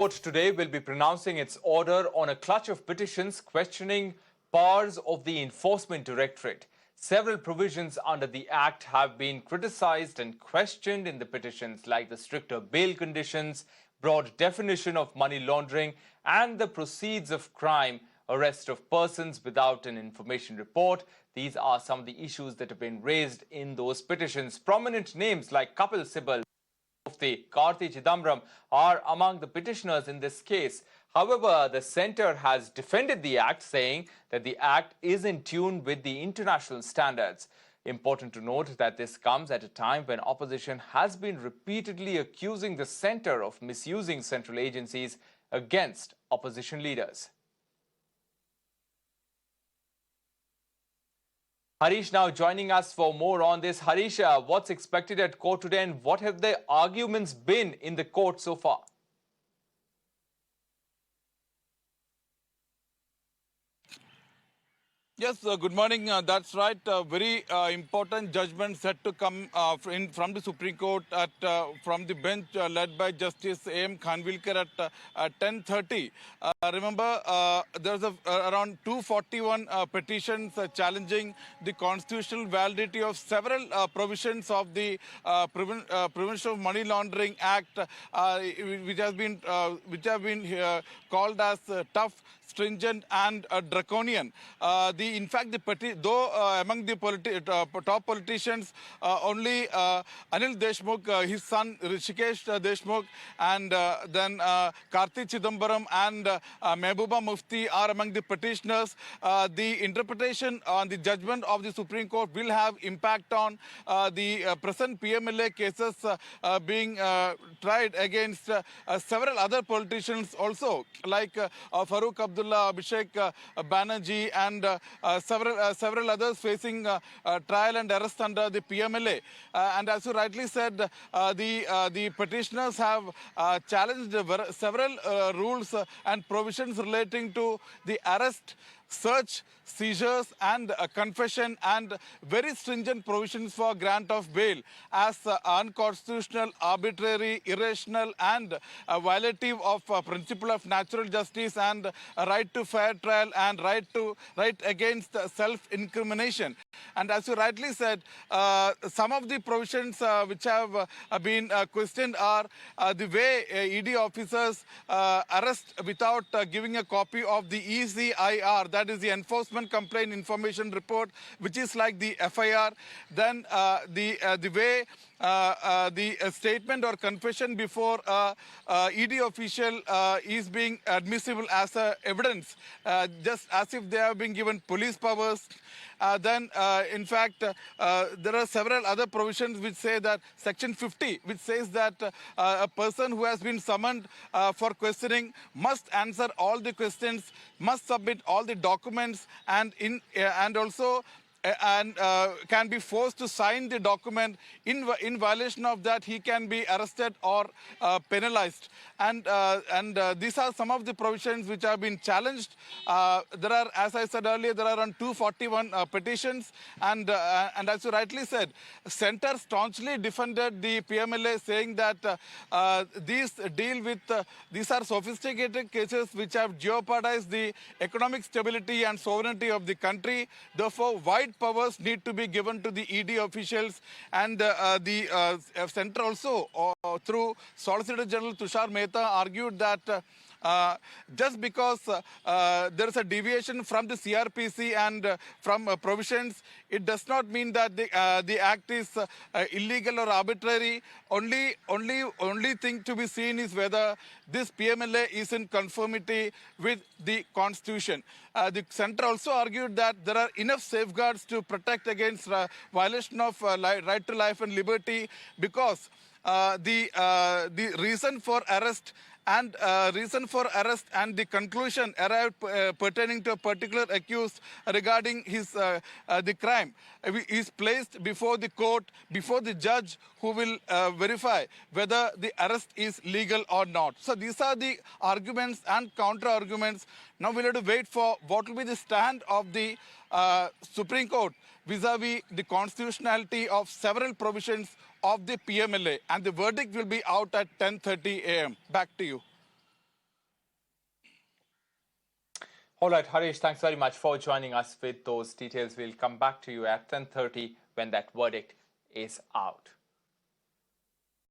Court today will be pronouncing its order on a clutch of petitions questioning powers of the Enforcement Directorate. Several provisions under the Act have been criticized and questioned in the petitions, like the stricter bail conditions, broad definition of money laundering, and the proceeds of crime, arrest of persons without an information report. These are some of the issues that have been raised in those petitions. Prominent names like Kapil Sibal, MP Karti Chidambaram are among the petitioners in this case. However, the centre has defended the Act, saying that the Act is in tune with the international standards. Important to note that this comes at a time when opposition has been repeatedly accusing the centre of misusing central agencies against opposition leaders. Harish now joining us for more on this. Harish, what's expected at court today and what have the arguments been in the court so far? Yes, good morning. That's right. Very important judgment set to come from the Supreme Court from the bench led by Justice A.M. Khanvilkar at 10:30. Remember, there's around 241 petitions challenging the constitutional validity of several provisions of the Prevention of Money Laundering Act, which have been called as tough, stringent and draconian. In fact, among the top politicians, only Anil Deshmukh, his son Rishikesh Deshmukh, and then Karti Chidambaram and Mehbooba Mufti are among the petitioners. The interpretation on the judgment of the Supreme Court will have impact on the present PMLA cases being tried against several other politicians also, like Farooq Abdullah, Abhishek Banerjee, and several others facing trial and arrest under the PMLA. And as you rightly said, the petitioners have challenged several rules and provisions relating to the arrest, search, seizures and confession, and very stringent provisions for grant of bail as unconstitutional, arbitrary, irrational and violative of principle of natural justice and right to fair trial and right against self-incrimination. And as you rightly said, some of the provisions which have been questioned are the way ED officers arrest without giving a copy of the ECIR, that is the Enforcement Complaint Information Report, which is like the FIR. Then the way the statement or confession before ED official is being admissible as evidence, just as if they have been given police powers. In fact, there are several other provisions which say that Section 50, which says that a person who has been summoned for questioning must answer all the questions, must submit all the documents, and also can be forced to sign the document. In violation of that, he can be arrested or penalized. And these are some of the provisions which have been challenged. There are, as I said earlier, there are around 241 petitions. And as you rightly said, Centre staunchly defended the PMLA, saying that these are sophisticated cases which have jeopardized the economic stability and sovereignty of the country. Therefore, wide powers need to be given to the ED officials, and the centre also, through Solicitor General Tushar Mehta, argued that just because there is a deviation from the CRPC and from provisions, it does not mean that the act is illegal or arbitrary. Only thing to be seen is whether this PMLA is in conformity with the Constitution. The centre also argued that there are enough safeguards to protect against violation of right to life and liberty, because the reason for arrest and the conclusion arrived pertaining to a particular accused regarding his the crime is placed before the court, before the judge, who will verify whether the arrest is legal or not. So these are the arguments and counter arguments. Now we'll have to wait for what will be the stand of the Supreme Court vis-a-vis the constitutionality of several provisions of the PMLA, and the verdict will be out at 10:30 a.m. Back to you. All right, Harish, thanks very much for joining us with those details. We'll come back to you at 10:30 when that verdict is out.